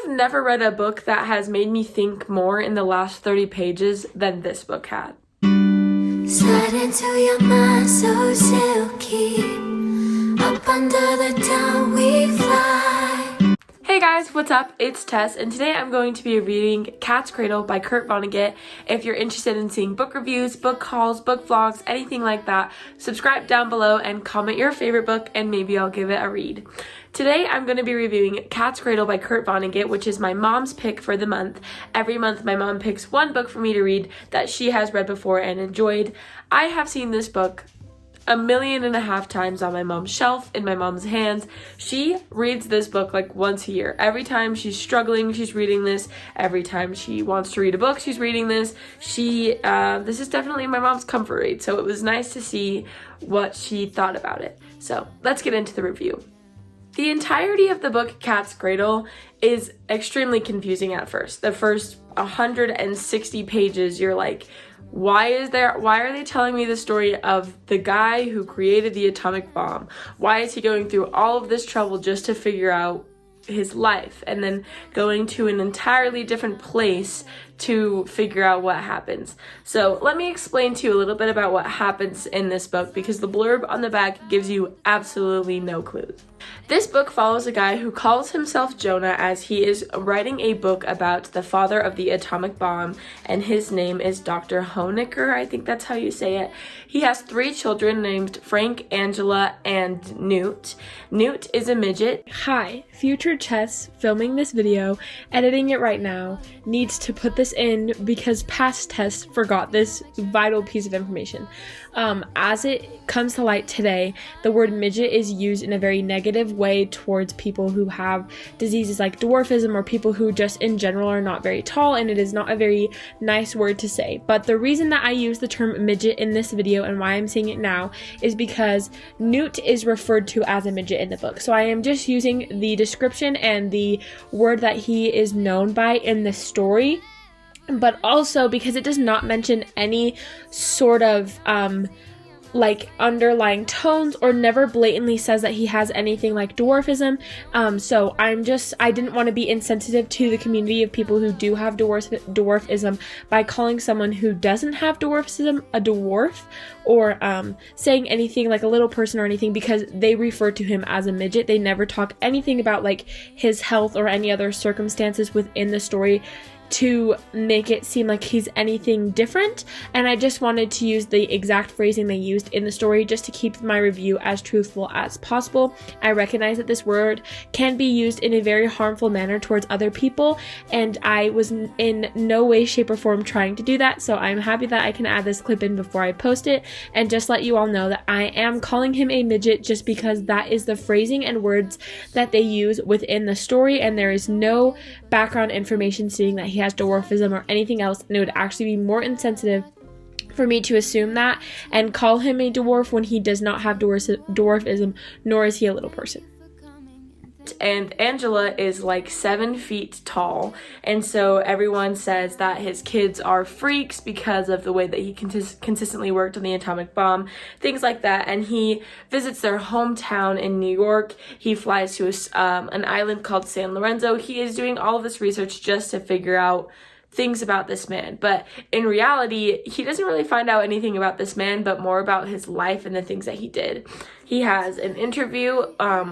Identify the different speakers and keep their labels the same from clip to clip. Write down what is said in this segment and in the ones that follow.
Speaker 1: have never read a book that has made me think more in the last 30 pages than this book had.
Speaker 2: Slide into your mind so silky. Up under the down we fly.
Speaker 1: Hey guys, what's up? It's Tess, and today I'm going to be reading Cat's Cradle by Vonnegut. If you're interested in seeing book reviews, book hauls, book vlogs, anything like that, subscribe down below and comment your favorite book and maybe I'll give it a read. Today I'm going to be reviewing Cat's Cradle by Vonnegut, which is my mom's pick for the month. Every month my mom picks one book for me to read that she has read before and enjoyed. I have seen this book 1.5 million times on my mom's shelf, in my mom's hands. She reads this book like once a year. Every time she's struggling, she's reading this. Every time she wants to read a book, she's reading this. This is definitely my mom's comfort read, so it was nice to see what she thought about it. So let's get into the review. The entirety of the book Cat's Cradle is extremely confusing at first. The first 160 pages, you're like, why are they telling me the story of the guy who created the atomic bomb? Why is he going through all of this trouble just to figure out his life and then going to an entirely different place to figure out what happens? So let me explain to you a little bit about what happens in this book, because the blurb on the back gives you absolutely no clues. This book follows a guy who calls himself Jonah, as he is writing a book about the father of the atomic bomb, and his name is Dr. Vonnegut, I think that's how you say it. He has 3 children named Frank, Angela, and Newt. Newt is a midget.
Speaker 3: Hi, future Tess, filming this video, editing it right now, needs to put this in because past Tess forgot this vital piece of information. As it comes to light today, the word midget is used in a very negative way towards people who have diseases like dwarfism or people who just in general are not very tall, and it is not a very nice word to say. But the reason that I use the term midget in this video and why I'm saying it now is because Newt is referred to as a midget in the book. So I am just using the description and the word that he is known by in the story, but also because it does not mention any sort of like underlying tones, or never blatantly says that he has anything like dwarfism. So I didn't want to be insensitive to the community of people who do have dwarfism by calling someone who doesn't have dwarfism a dwarf, or saying anything like a little person or anything, because they refer to him as a midget. They never talk anything about like his health or any other circumstances within the story to make it seem like he's anything different, and I just wanted to use the exact phrasing they used in the story just to keep my review as truthful as possible. I recognize that this word can be used in a very harmful manner towards other people, and I was in no way, shape, or form trying to do that, so I'm happy that I can add this clip in before I post it, and just let you all know that I am calling him a midget just because that is the phrasing and words that they use within the story, and there is no background information stating that he has dwarfism or anything else, and it would actually be more insensitive for me to assume that and call him a dwarf when he does not have dwarfism, nor is he a little person.
Speaker 1: And Angela is like 7 feet tall, and so everyone says that his kids are freaks because of the way that he consistently worked on the atomic bomb, things like that. And he visits their hometown in New York. He flies to an island called San Lorenzo. He is doing all of this research just to figure out things about this man, but in reality he doesn't really find out anything about this man, but more about his life and the things that he did. He has an interview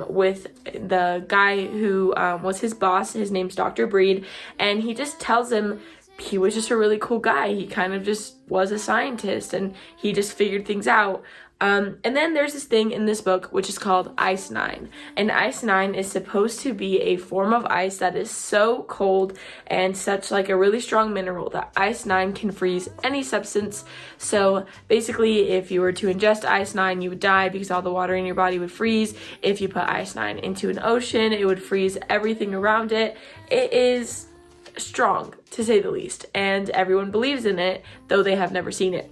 Speaker 1: with the guy who was his boss. His name's Dr. Breed, and he just tells him he was just a really cool guy. He kind of just was a scientist and he just figured things out. And then there's this thing in this book which is called Ice 9, and Ice 9 is supposed to be a form of ice that is so cold and such like a really strong mineral that Ice 9 can freeze any substance. So basically, if you were to ingest Ice 9, you would die because all the water in your body would freeze. If you put Ice 9 into an ocean, it would freeze everything around it. It is strong, to say the least, and everyone believes in it, though they have never seen it.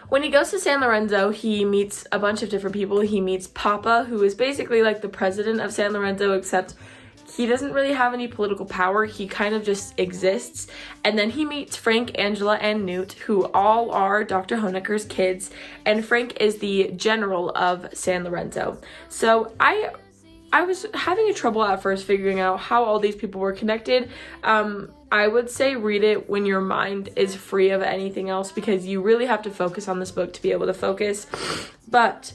Speaker 1: When he goes to San Lorenzo, he meets a bunch of different people. He meets Papa, who is basically like the president of San Lorenzo, except he doesn't really have any political power. He kind of just exists. And then he meets Frank, Angela, and Newt, who all are Dr. Honeker's kids. And Frank is the general of San Lorenzo. So I I was having a trouble at first figuring out how all these people were connected. I would say read it when your mind is free of anything else, because you really have to focus on this book to be able to focus. But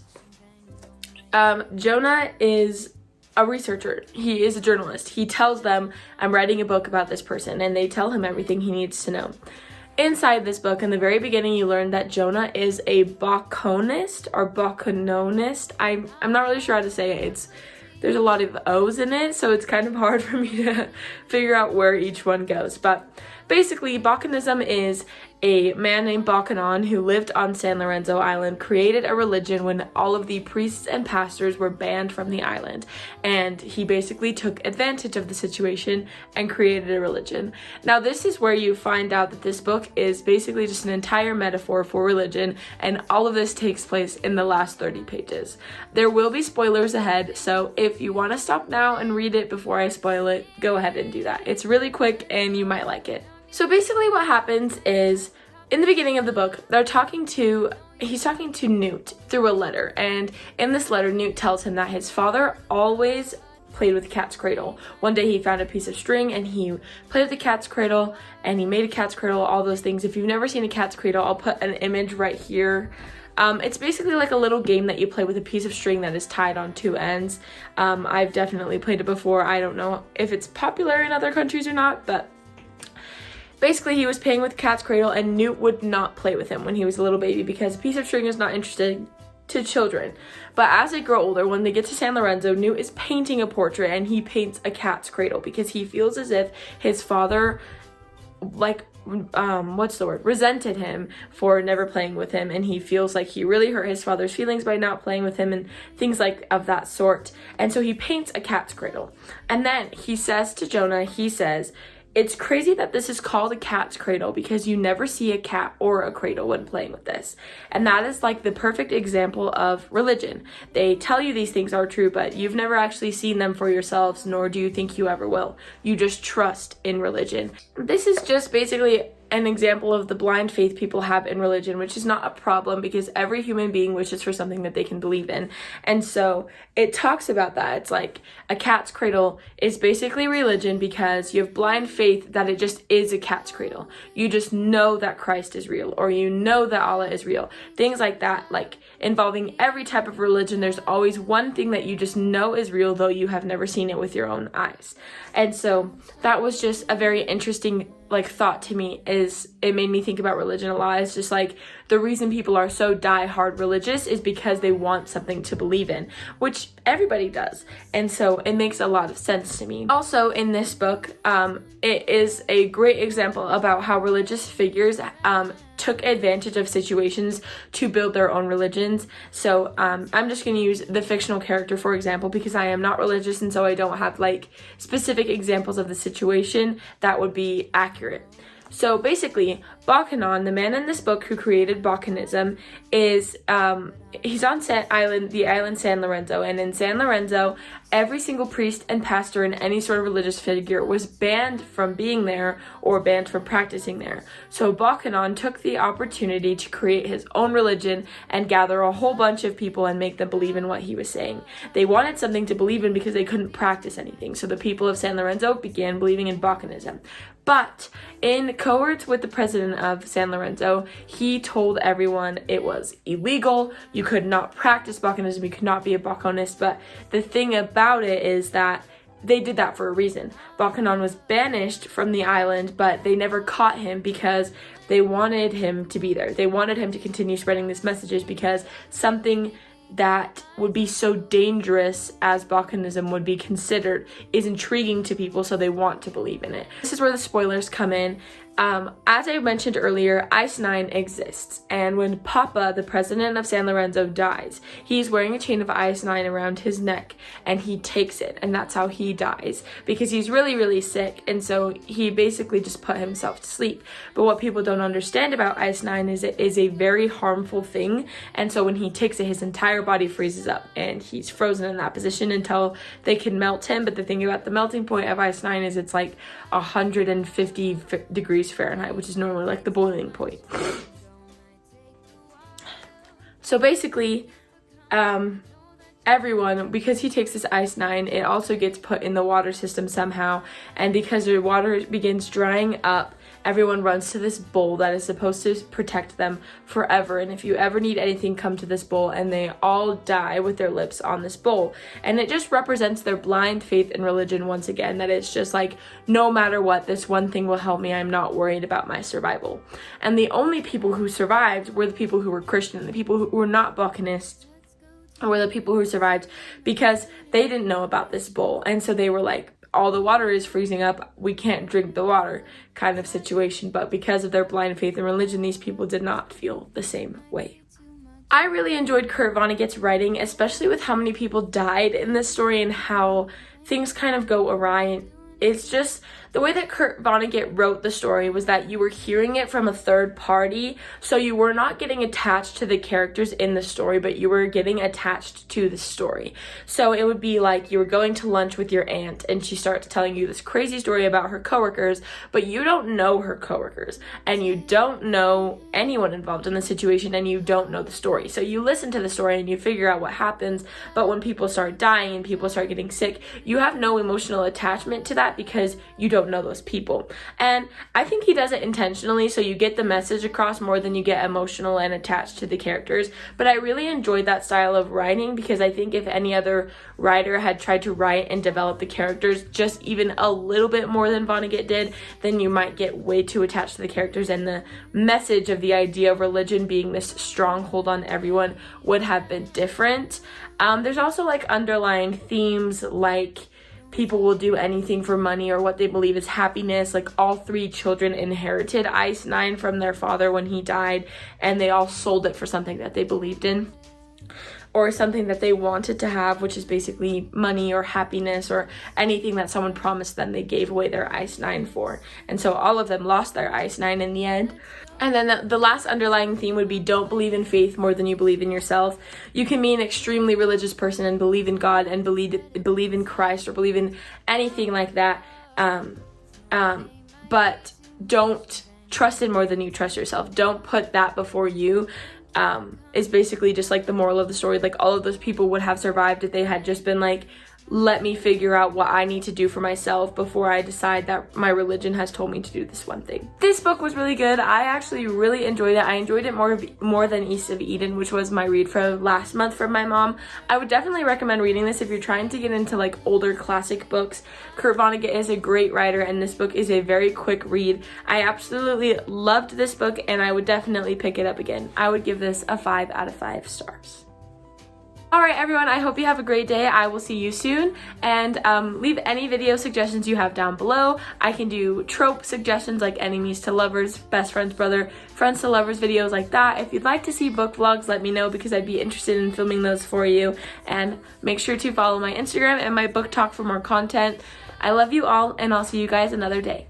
Speaker 1: Jonah is a researcher. He is a journalist. He tells them, I'm writing a book about this person, and they tell him everything he needs to know. Inside this book, in the very beginning, you learn that Jonah is a Baconist or Bacononist. I'm not really sure how to say it. There's a lot of O's in it, so it's kind of hard for me to figure out where each one goes. But basically, Baconism is a man named Bacanon who lived on San Lorenzo Island, created a religion when all of the priests and pastors were banned from the island. And he basically took advantage of the situation and created a religion. Now, this is where you find out that this book is basically just an entire metaphor for religion, and all of this takes place in the last 30 pages. There will be spoilers ahead, so if you want to stop now and read it before I spoil it, go ahead and do that. It's really quick and you might like it. So basically what happens is, in the beginning of the book, he's talking to Newt through a letter, and in this letter, Newt tells him that his father always played with a cat's cradle. One day he found a piece of string and he played with the cat's cradle, and he made a cat's cradle, all those things. If you've never seen a cat's cradle, I'll put an image right here. It's basically like a little game that you play with a piece of string that is tied on two ends. I've definitely played it before. I don't know if it's popular in other countries or not, but basically, he was playing with cat's cradle, and Newt would not play with him when he was a little baby because a piece of string is not interesting to children. But as they grow older, when they get to San Lorenzo, Newt is painting a portrait, and he paints a cat's cradle because he feels as if his father, resented him for never playing with him, and he feels like he really hurt his father's feelings by not playing with him and things like of that sort. And so he paints a cat's cradle. And then he says to Jonah, it's crazy that this is called a cat's cradle because you never see a cat or a cradle when playing with this. And that is like the perfect example of religion. They tell you these things are true, but you've never actually seen them for yourselves, nor do you think you ever will. You just trust in religion. This is just basically an example of the blind faith people have in religion, which is not a problem because every human being wishes for something that they can believe in. And so it talks about that. It's like a cat's cradle is basically religion because you have blind faith that it just is a cat's cradle. You just know that Christ is real, or you know that Allah is real. Things like that, like involving every type of religion, there's always one thing that you just know is real, though you have never seen it with your own eyes. And so that was just a very interesting thought to me. Is it made me think about religion a lot. It's just like the reason people are so die-hard religious is because they want something to believe in, which everybody does. And so it makes a lot of sense to me. Also in this book, it is a great example about how religious figures took advantage of situations to build their own religions. So I'm just going to use the fictional character for example, because I am not religious, and so I don't have specific examples of the situation that would be accurate. So basically, Bacanon, the man in this book who created Baconism, is he's on the island San Lorenzo, and in San Lorenzo, every single priest and pastor and any sort of religious figure was banned from being there or banned from practicing there. So Bacanon took the opportunity to create his own religion and gather a whole bunch of people and make them believe in what he was saying. They wanted something to believe in because they couldn't practice anything, so the people of San Lorenzo began believing in Baconism. But in cohorts with the president of San Lorenzo, he told everyone it was illegal. You could not practice Baconism. You could not be a Baconist. But the thing about it is that they did that for a reason. Bacanon was banished from the island, but they never caught him because they wanted him to be there. They wanted him to continue spreading these messages because something that would be so dangerous as Baconism would be considered is intriguing to people, so they want to believe in it. This is where the spoilers come in. As I mentioned earlier, Ice 9 exists, and when Papa, the president of San Lorenzo, dies, he's wearing a chain of Ice 9 around his neck, and he takes it, and that's how he dies, because he's really, really sick, and so he basically just put himself to sleep. But what people don't understand about Ice 9 is it is a very harmful thing, and so when he takes it, his entire body freezes up, and he's frozen in that position until they can melt him. But the thing about the melting point of Ice 9 is it's 150 degrees Fahrenheit, which is normally the boiling point. So basically, everyone, because he takes this ice 9, it also gets put in the water system somehow, and because the water begins drying up, everyone runs to this bowl that is supposed to protect them forever. And if you ever need anything, come to this bowl, and they all die with their lips on this bowl. And it just represents their blind faith in religion once again, that it's just like, no matter what, this one thing will help me. I'm not worried about my survival. And the only people who survived were the people who were Christian. The people who were not Buccaneers were the people who survived because they didn't know about this bowl. And so they were like, all the water is freezing up, we can't drink the water kind of situation. But because of their blind faith in religion, these people did not feel the same way. I really enjoyed Kurt Vonnegut's writing, especially with how many people died in this story and how things kind of go awry. It's just the way that Kurt Vonnegut wrote the story was that you were hearing it from a third party, so you were not getting attached to the characters in the story, but you were getting attached to the story. So it would be like you were going to lunch with your aunt and she starts telling you this crazy story about her coworkers, but you don't know her coworkers and you don't know anyone involved in the situation and you don't know the story. So you listen to the story and you figure out what happens, but when people start dying and people start getting sick, you have no emotional attachment to that because you don't know those people. And I think he does it intentionally, so you get the message across more than you get emotional and attached to the characters. But I really enjoyed that style of writing because I think if any other writer had tried to write and develop the characters just even a little bit more than Vonnegut did, then you might get way too attached to the characters, and the message of the idea of religion being this stronghold on everyone would have been different. There's also like underlying themes like people will do anything for money or what they believe is happiness. Like all 3 children inherited Ice 9 from their father when he died, and they all sold it for something that they believed in or something that they wanted to have, which is basically money or happiness or anything that someone promised them they gave away their Ice 9 for. And so all of them lost their Ice 9 in the end. And then the last underlying theme would be don't believe in faith more than you believe in yourself. You can be an extremely religious person and believe in God and believe in Christ or believe in anything like that, but don't trust it more than you trust yourself. Don't put that before you. Is basically just like the moral of the story. Like all of those people would have survived if they had just been like, let me figure out what I need to do for myself before I decide that my religion has told me to do this one thing. This book was really good. I actually really enjoyed it. I enjoyed it more than East of Eden, which was my read for last month from my mom. I would definitely recommend reading this if you're trying to get into like older classic books. Kurt Vonnegut is a great writer and this book is a very quick read. I absolutely loved this book and I would definitely pick it up again. I would give this a 5 out of 5 stars. Alright everyone, I hope you have a great day. I will see you soon, and leave any video suggestions you have down below. I can do trope suggestions like enemies to lovers, best friend's brother, friends to lovers videos like that. If you'd like to see book vlogs, let me know because I'd be interested in filming those for you. And make sure to follow my Instagram and my book talk for more content. I love you all, and I'll see you guys another day.